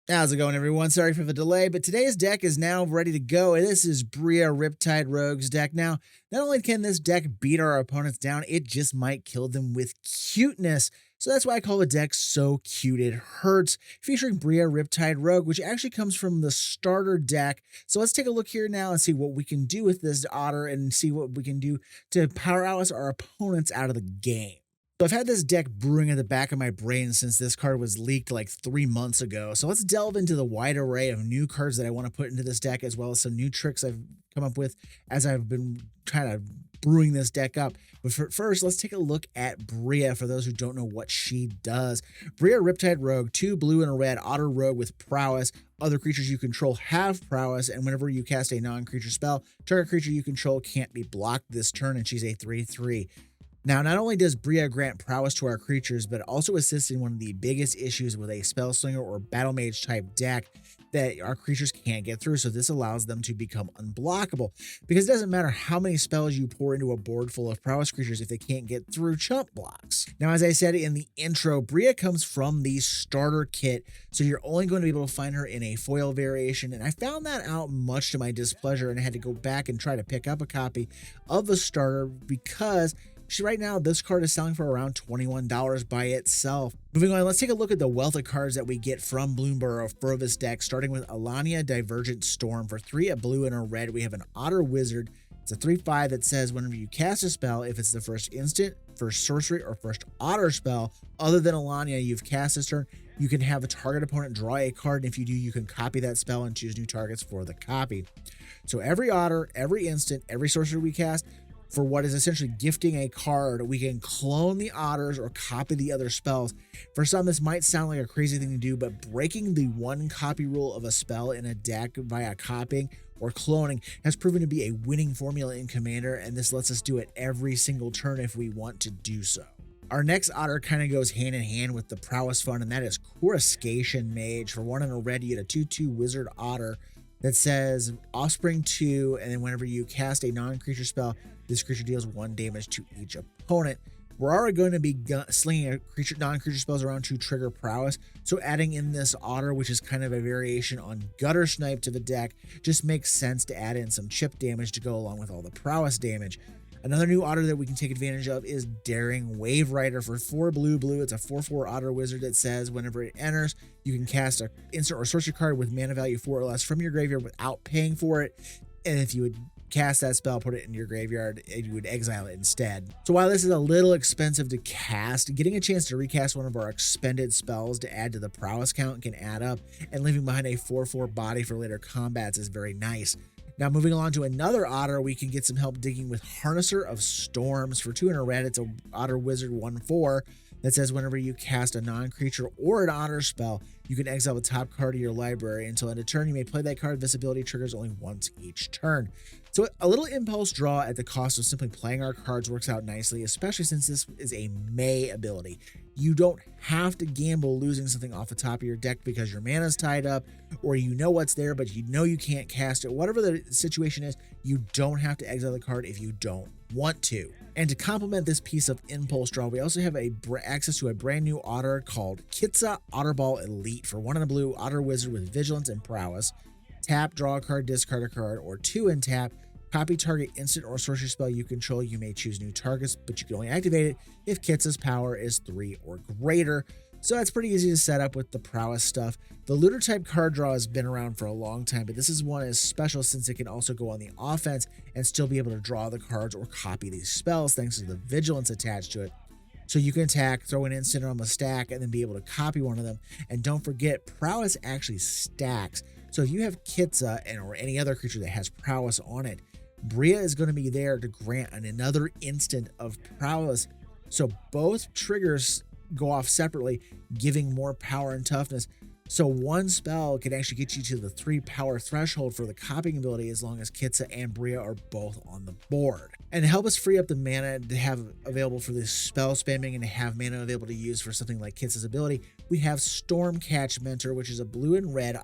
How's it going, everyone? Sorry for the delay, but today's deck is now ready to go. This is Bria Riptide Rogue's deck. Now, not only can this deck beat our opponents down, it just might kill them with cuteness. So that's why I call the deck So Cute It Hurts, featuring Bria Riptide Rogue, which actually comes from the starter deck. So let's take a look here now and see what we can do with this Otter and see what we can do to power out our opponents out of the game. So I've had this deck brewing at the back of my brain since this card was leaked like 3 months ago. So let's delve into the wide array of new cards that I want to put into this deck, as well as some new tricks I've come up with as I've been kind of brewing this deck up. But first, let's take a look at Bria for those who don't know what she does. Bria Riptide Rogue, 2 blue and a red Otter Rogue with Prowess. Other creatures you control have Prowess, and whenever you cast a non-creature spell, target creature you control can't be blocked this turn, and she's a 3/3. Now, not only does Bria grant prowess to our creatures, but also assists in one of the biggest issues with a spell slinger or battle mage type deck that our creatures can't get through. So this allows them to become unblockable, because it doesn't matter how many spells you pour into a board full of prowess creatures if they can't get through chump blocks. Now, as I said in the intro, Bria comes from the starter kit, so you're only going to be able to find her in a foil variation, and I found that out much to my displeasure, and I had to go back and try to pick up a copy of the starter because right now, this card is selling for around $21 by itself. Moving on, let's take a look at the wealth of cards that we get from Burer for this deck, starting with Alania Divergent Storm. For 3, a blue and a red, we have an Otter Wizard. It's a 3/5 that says whenever you cast a spell, if it's the first instant, first sorcery, or first otter spell other than Alania you've cast this turn, you can have the target opponent draw a card, and if you do, you can copy that spell and choose new targets for the copy. So every otter, every instant, every sorcery we cast, for what is essentially gifting a card, we can clone the otters or copy the other spells. For some, this might sound like a crazy thing to do, but breaking the 1 copy rule of a spell in a deck via copying or cloning has proven to be a winning formula in Commander, and this lets us do it every single turn if we want to do so. Our next otter kind of goes hand in hand with the prowess fun, and that is Coruscation Mage. For 1 and a red, you get a 2/2 wizard otter that says Offspring 2, and then whenever you cast a non-creature spell, this creature deals 1 damage to each opponent. We're already going to be slinging non-creature spells around to trigger prowess, so adding in this otter, which is kind of a variation on Gutter Snipe to the deck, just makes sense to add in some chip damage to go along with all the prowess damage. Another new otter that we can take advantage of is Daring Wave Rider. For 4 blue, it's a 4/4 Otter Wizard that says whenever it enters, you can cast an instant or sorcery card with mana value 4 or less from your graveyard without paying for it. And if you would cast that spell, put it in your graveyard, and you would exile it instead. So while this is a little expensive to cast, getting a chance to recast one of our expended spells to add to the prowess count can add up, and leaving behind a 4/4 body for later combats is very nice. Now, moving along to another otter, we can get some help digging with Harnesser of Storms. For 2 and a red, it's a Otter Wizard 1/4 that says whenever you cast a non-creature or an otter spell, you can exile the top card of your library. Until end of turn, you may play that card. This ability triggers only once each turn. So a little impulse draw at the cost of simply playing our cards works out nicely, especially since this is a May ability. You don't have to gamble losing something off the top of your deck because your mana's tied up, or you know what's there, but you know you can't cast it. Whatever the situation is, you don't have to exile the card if you don't want to. And to complement this piece of impulse draw, we also have access to a brand new otter called Kitza Otterball Elite. For 1 and a blue, Otter Wizard with Vigilance and Prowess. Tap, draw a card, discard a card, or 2 and tap. Copy target instant or sorcery spell you control. You may choose new targets, but you can only activate it if Kitza's power is 3 or greater. So that's pretty easy to set up with the prowess stuff. The looter type card draw has been around for a long time, but this is one is special since it can also go on the offense and still be able to draw the cards or copy these spells thanks to the vigilance attached to it. So you can attack, throw an instant on the stack, and then be able to copy one of them. And don't forget, prowess actually stacks. So if you have Kitza or any other creature that has prowess on it, Bria is going to be there to grant another instant of prowess. So both triggers go off separately, giving more power and toughness. So one spell can actually get you to the 3 power threshold for the copying ability as long as Kitza and Bria are both on the board. And to help us free up the mana to have available for this spell spamming and to have mana available to use for something like Kitza's ability, we have Stormcatch Mentor, which is a blue and red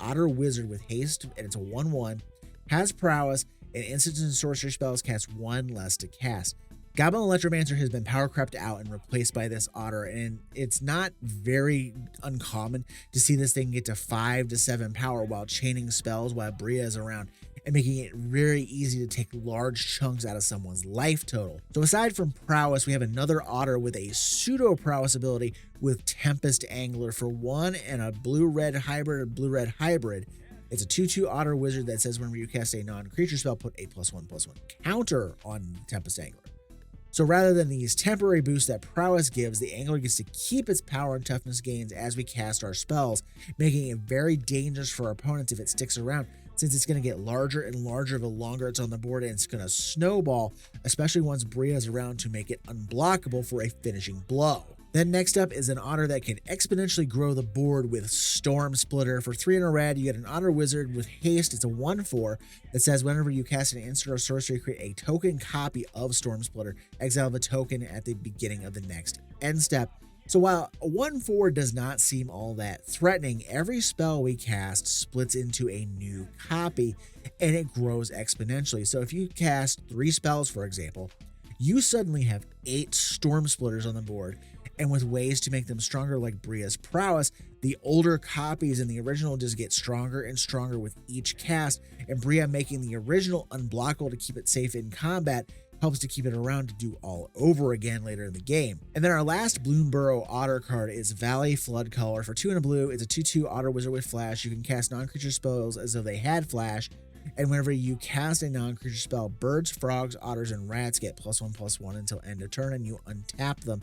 Otter Wizard with haste, and it's a 1/1, has prowess, and instant and sorcery spells cast 1 less to cast. Goblin Electromancer has been power crept out and replaced by this Otter, and it's not very uncommon to see this thing get to 5 to 7 power while chaining spells while Bria is around, and making it very easy to take large chunks out of someone's life total. So aside from Prowess, we have another Otter with a pseudo Prowess ability with Tempest Angler for 1 and a blue-red hybrid. It's a 2/2 Otter Wizard that says whenever you cast a non-creature spell, put a +1/+1 counter on Tempest Angler. So rather than these temporary boosts that Prowess gives, the Angler gets to keep its power and toughness gains as we cast our spells, making it very dangerous for our opponents if it sticks around, since it's going to get larger and larger the longer it's on the board, and it's going to snowball, especially once Bria is around, to make it unblockable for a finishing blow. Then next up is an Otter that can exponentially grow the board with Storm Splitter. For 3 in a red, you get an Otter Wizard with haste. It's a 1/4 that says whenever you cast an instant or sorcery, create a token copy of Storm Splitter. Exile the token at the beginning of the next end step. So while a 1/4 does not seem all that threatening, every spell we cast splits into a new copy and it grows exponentially. So if you cast 3 spells, for example, you suddenly have 8 Storm Splitters on the board, and with ways to make them stronger like Bria's Prowess, the older copies in the original just get stronger and stronger with each cast, and Bria making the original unblockable to keep it safe in combat helps to keep it around to do all over again later in the game. And then our last Bloomburrow Otter card is Valley Floodcaller. For 2 and a blue, it's a 2/2 Otter Wizard with Flash. You can cast non-creature spells as though they had Flash, and whenever you cast a non-creature spell, birds, frogs, otters, and rats get +1/+1 until end of turn, and you untap them.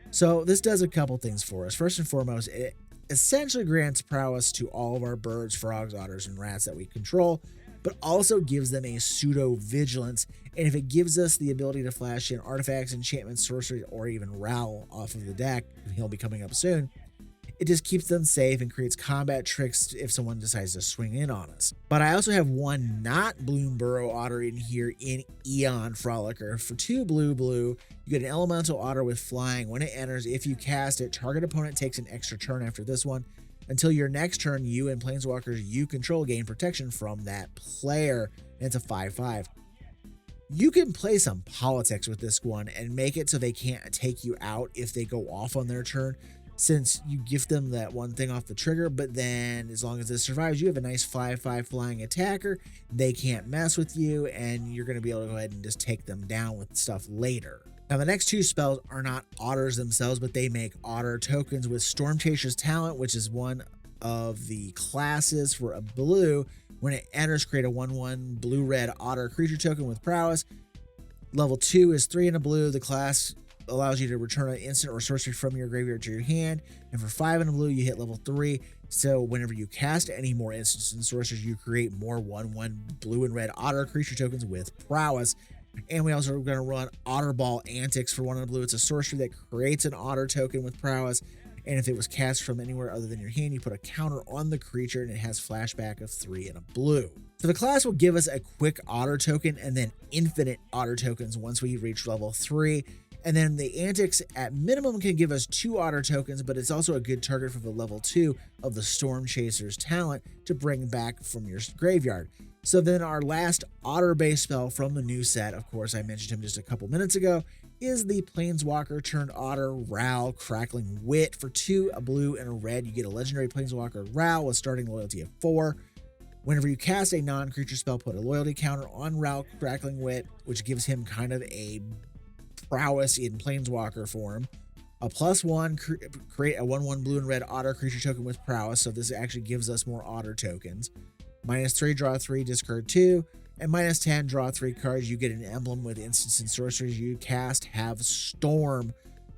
So this does a couple things for us. First and foremost, it essentially grants prowess to all of our birds, frogs, otters, and rats that we control, but also gives them a pseudo vigilance. And if it gives us the ability to flash in artifacts, enchantments, sorceries, or even Ral off of the deck, he'll be coming up soon, it just keeps them safe and creates combat tricks if someone decides to swing in on us. But I also have one not Bloomburrow Otter in here in Eon Frolicker. For 2 blue, you get an elemental otter with flying. When it enters, if you cast it, target opponent takes an extra turn after this one. Until your next turn, you and planeswalkers you control gain protection from that player, and it's a 5/5. You can play some politics with this one and make it so they can't take you out if they go off on their turn, since you gift them that one thing off the trigger, but then as long as this survives, you have a nice 5/5 flying attacker. They can't mess with you, and you're going to be able to go ahead and just take them down with stuff later. Now, the next 2 spells are not otters themselves, but they make otter tokens with Storm Chaser's Talent, which is one of the classes for a blue. When it enters, create a 1/1 blue-red otter creature token with prowess. Level 2 is 3 in a blue. The class allows you to return an instant or sorcery from your graveyard to your hand. And for 5 in a blue, you hit level 3. So whenever you cast any more instants and sorceries, you create more 1/1 blue and red otter creature tokens with prowess. And we also are going to run Otter Ball Antics for 1 in a blue. It's a sorcery that creates an otter token with prowess. And if it was cast from anywhere other than your hand, you put a counter on the creature, and it has flashback of 3 in a blue. So the class will give us a quick otter token and then infinite otter tokens once we reach level 3. And then the antics at minimum can give us 2 otter tokens, but it's also a good target for the level 2 of the Storm Chaser's Talent to bring back from your graveyard. So then our last otter-based spell from the new set, of course I mentioned him just a couple minutes ago, is the Planeswalker turned Otter Ral Crackling Wit. For 2, a blue and a red, you get a legendary Planeswalker Ral with starting loyalty of 4. Whenever you cast a non-creature spell, put a loyalty counter on Ral Crackling Wit, which gives him kind of a prowess in Planeswalker form. A +1, create a 1/1 blue and red otter creature token with prowess, so this actually gives us more otter tokens. -3, draw 3, discard 2. And -10, draw 3 cards. You get an emblem with instants and sorceries you cast have Storm.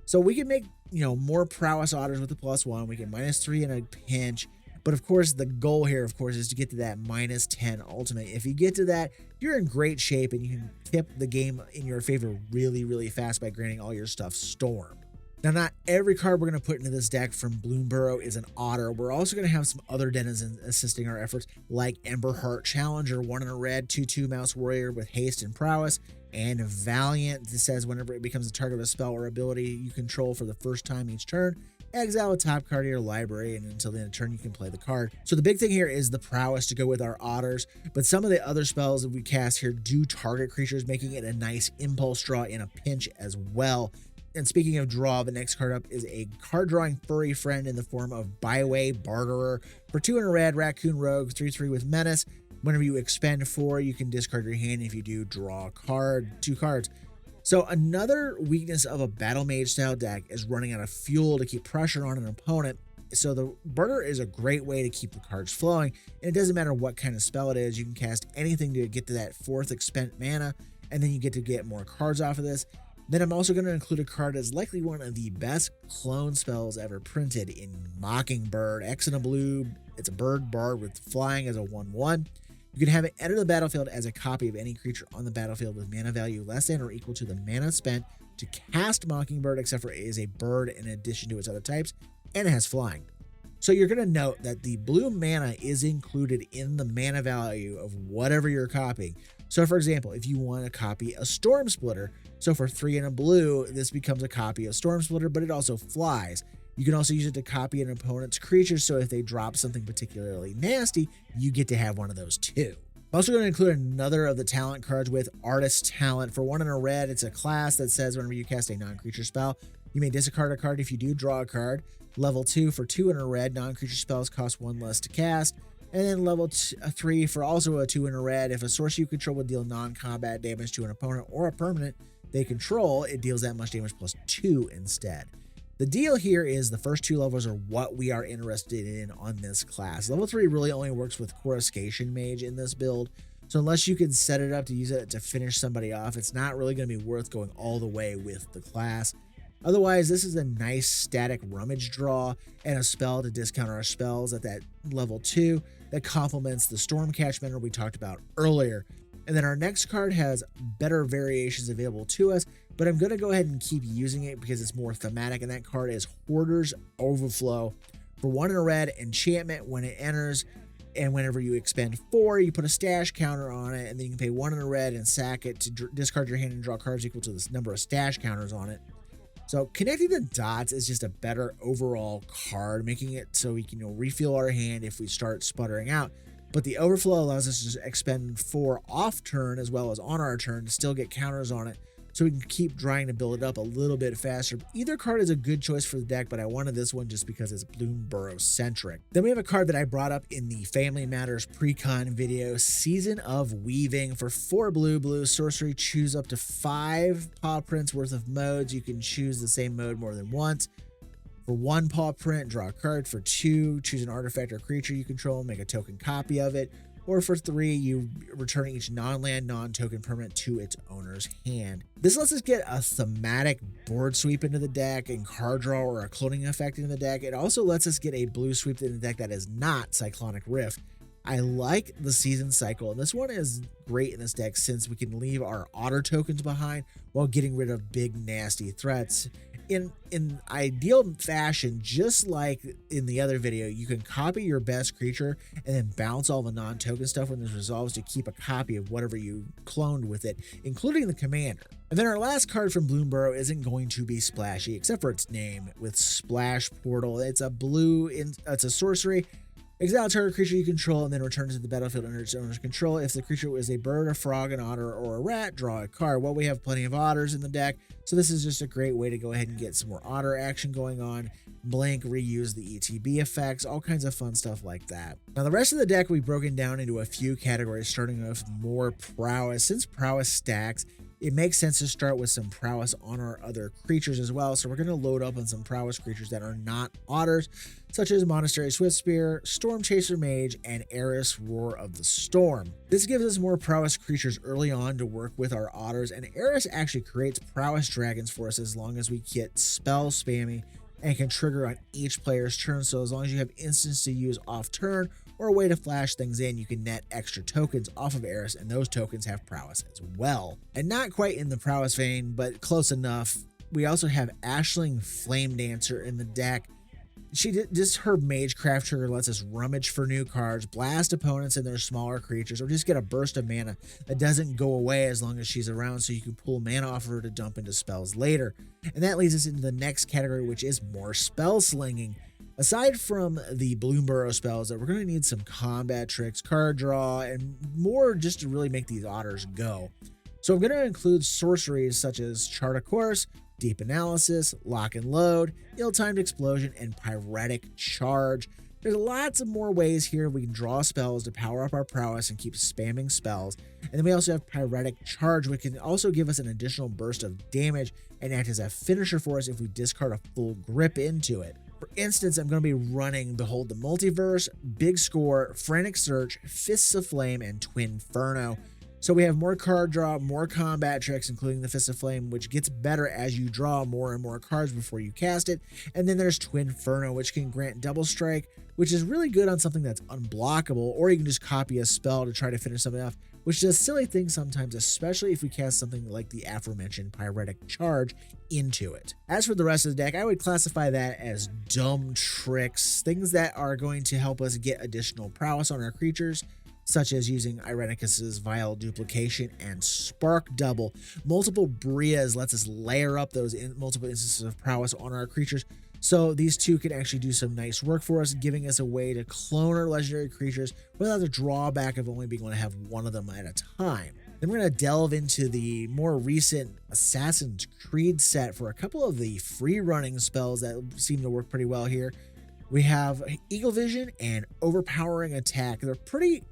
So we can make, more prowess otters with the +1. We get -3 in a pinch. But of course, the goal here, of course, is to get to that -10 ultimate. If you get to that, you're in great shape and you can tip the game in your favor really, really fast by granting all your stuff Storm. Now, not every card we're going to put into this deck from Bloomburrow is an otter. We're also going to have some other denizens assisting our efforts, like Emberheart Challenger, 1 in a red, 2/2 Mouse Warrior with haste and prowess, and Valiant. This says whenever it becomes a target of a spell or ability you control for the first time each turn, exile a top card of your library, and until the end of turn you can play the card. So the big thing here is the Prowess to go with our Otters, but some of the other spells that we cast here do target creatures, making it a nice impulse draw in a pinch as well. And speaking of draw, the next card up is a card drawing furry friend in the form of Byway Barterer. For 2 and a red, Raccoon Rogue, 3/3 with Menace. Whenever you expend 4, you can discard your hand. If you do, draw a card, 2 cards. So another weakness of a Battle Mage style deck is running out of fuel to keep pressure on an opponent. So the burner is a great way to keep the cards flowing, and it doesn't matter what kind of spell it is. You can cast anything to get to that 4th expend mana, and then you get to get more cards off of this. Then I'm also going to include a card that's likely one of the best clone spells ever printed in Mockingbird. X and a blue, it's a bird bard with flying as a 1/1. You can have it enter the battlefield as a copy of any creature on the battlefield with mana value less than or equal to the mana spent to cast Mockingbird, except for it is a bird in addition to its other types, and it has flying. So you're going to note that the blue mana is included in the mana value of whatever you're copying. So for example, if you want to copy a Storm Splitter, so for 3 and a blue, this becomes a copy of Storm Splitter, but it also flies. You can also use it to copy an opponent's creature, so if they drop something particularly nasty, you get to have one of those too. I'm also going to include another of the talent cards with Artist Talent. For 1 and a red, it's a class that says whenever you cast a non-creature spell, you may discard a card. If you do, draw a card. Level 2, for 2 and a red, non-creature spells cost 1 less to cast. And then level 3, for also a 2 and a red, if a sorcery you control would deal non-combat damage to an opponent or a permanent they control, it deals that much damage plus 2 instead. The deal here is the first 2 levels are what we are interested in on this class. Level 3 really only works with Coruscation Mage in this build, so unless you can set it up to use it to finish somebody off, it's not really going to be worth going all the way with the class. Otherwise, this is a nice static rummage draw and a spell to discount our spells at that level 2 that complements the Storm Catchmenter we talked about earlier. And then our next card has better variations available to us, but I'm going to go ahead and keep using it because it's more thematic, and that card is Hoarders Overflow. For 1 and a red, enchantment when it enters, and whenever you expend 4, you put a stash counter on it, and then you can pay 1 and a red and sack it to discard your hand and draw cards equal to the number of stash counters on it. So connecting the dots is just a better overall card, making it so we can refill our hand if we start sputtering out. But the overflow allows us to expend 4 off turn as well as on our turn to still get counters on it, so we can keep trying to build it up a little bit faster. Either card is a good choice for the deck, but I wanted this one just because it's Bloomburrow centric. Then we have a card that I brought up in the Family Matters pre-con video, Season of Weaving. For 4 blue sorcery, choose up to 5 paw prints worth of modes. You can choose the same mode more than once. For 1 paw print, draw a card. For 2, choose an artifact or creature you control, make a token copy of it. Or for 3, you return each non-land, non-token permanent to its owner's hand. This lets us get a thematic board sweep into the deck and card draw or a cloning effect into the deck. It also lets us get a blue sweep in the deck that is not Cyclonic Rift. I like the season cycle, and this one is great in this deck since we can leave our otter tokens behind while getting rid of big nasty threats. In ideal fashion, just like in the other video, you can copy your best creature and then bounce all the non-token stuff when this resolves to keep a copy of whatever you cloned with it, including the commander. And then our last card from Bloomburrow isn't going to be splashy, except for its name, with Splash Portal. It's a it's a sorcery. Exile a target creature you control and then return to the battlefield under its owner's control. If the creature is a bird, a frog, an otter, or a rat, draw a card. Well, we have plenty of otters in the deck, so this is just a great way to go ahead and get some more otter action going on. Blink, reuse the ETB effects, all kinds of fun stuff like that. Now, the rest of the deck we've broken down into a few categories, starting with more Prowess. Since Prowess stacks, it makes sense to start with some Prowess on our other creatures as well. So we're going to load up on some Prowess creatures that are not otters, such as Monastery Swiftspear, Storm Chaser Mage, and Eris Roar of the Storm. This gives us more Prowess creatures early on to work with our otters, and Eris actually creates Prowess dragons for us as long as we get spell spammy and can trigger on each player's turn. So as long as you have instants to use off turn or a way to flash things in, you can net extra tokens off of Eris, and those tokens have Prowess as well. And not quite in the Prowess vein, but close enough, we also have Ashling Flame Dancer in the deck. Just her mage craft trigger lets us rummage for new cards, blast opponents and their smaller creatures, or just get a burst of mana that doesn't go away as long as she's around, so you can pull mana off of her to dump into spells later. And that leads us into the next category, which is more spell slinging. Aside from the Bloom Burrow spells, that we're going to need some combat tricks, card draw, and more just to really make these otters go. So I'm going to include sorceries such as Chart a Course, Deep Analysis, Lock and Load, Ill-Timed Explosion, and Pyretic Charge. There's lots of more ways here we can draw spells to power up our prowess and keep spamming spells. And then we also have Pyretic Charge, which can also give us an additional burst of damage and act as a finisher for us if we discard a full grip into it. For instance, I'm going to be running Behold the Multiverse, Big Score, Frantic Search, Fists of Flame, and Twinferno. So we have more card draw, more combat tricks, including the Fist of Flame, which gets better as you draw more and more cards before you cast it. And then there's Twinferno, which can grant double strike, which is really good on something that's unblockable, or you can just copy a spell to try to finish something off, which does silly things sometimes, especially if we cast something like the aforementioned Pyretic Charge into it. As for the rest of the deck, I would classify that as dumb tricks, things that are going to help us get additional prowess on our creatures, such as using Irenicus's Vile Duplication and Spark Double. Multiple Brias lets us layer up those multiple instances of prowess on our creatures, so these two can actually do some nice work for us, giving us a way to clone our legendary creatures without the drawback of only being able to have one of them at a time. Then we're going to delve into the more recent Assassin's Creed set for a couple of the free running spells that seem to work pretty well here. We have Eagle Vision and Overpowering Attack. They're pretty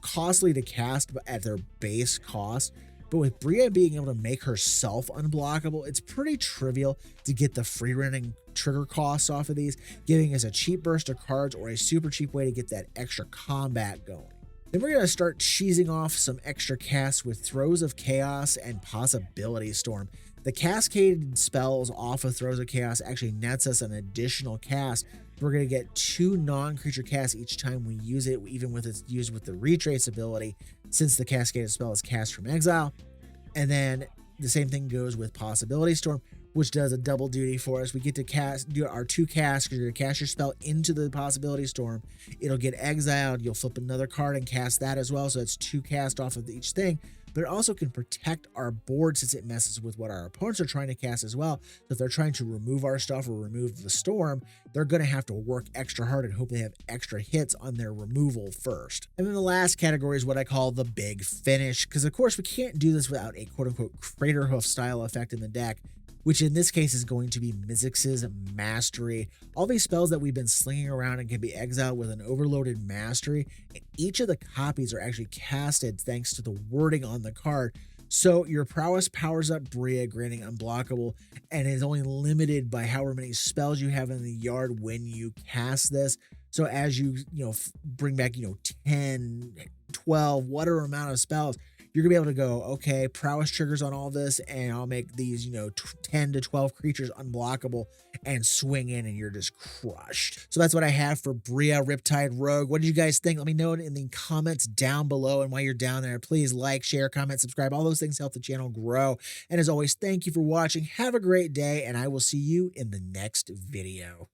costly to cast at their base cost, but with Bria being able to make herself unblockable, it's pretty trivial to get the free running trigger costs off of these, giving us a cheap burst of cards or a super cheap way to get that extra combat going. Then we're going to start cheesing off some extra casts with Throes of Chaos and Possibility Storm. The cascaded spells off of Throes of Chaos actually nets us an additional cast. We're going to get 2 non-creature casts each time we use it, even with it's used with the Retrace ability, since the cascaded spell is cast from exile. And then the same thing goes with Possibility Storm, which does a double duty for us. We get to do our 2 casts, because you're going to cast your spell into the Possibility Storm. It'll get exiled. You'll flip another card and cast that as well. So it's 2 cast off of each thing. But it also can protect our board since it messes with what our opponents are trying to cast as well. So if they're trying to remove our stuff or remove the storm, they're going to have to work extra hard and hope they have extra hits on their removal first. And then the last category is what I call the big finish, because of course we can't do this without a quote-unquote Craterhoof style effect in the deck, which in this case is going to be Mizzix's Mastery. All these spells that we've been slinging around and can be exiled with an overloaded Mastery, and each of the copies are actually casted thanks to the wording on the card. So your prowess powers up Bria, granting unblockable, and is only limited by however many spells you have in the yard when you cast this. So as you bring back 10, 12, whatever amount of spells, you're gonna be able to go, okay, prowess triggers on all this, and I'll make these 10 to 12 creatures unblockable and swing in, and you're just crushed. So that's what I have for Bria Riptide Rogue. What did you guys think? Let me know it in the comments down below, and while you're down there, please like, share, comment, subscribe. All those things help the channel grow. And as always, thank you for watching. Have a great day, and I will see you in the next video.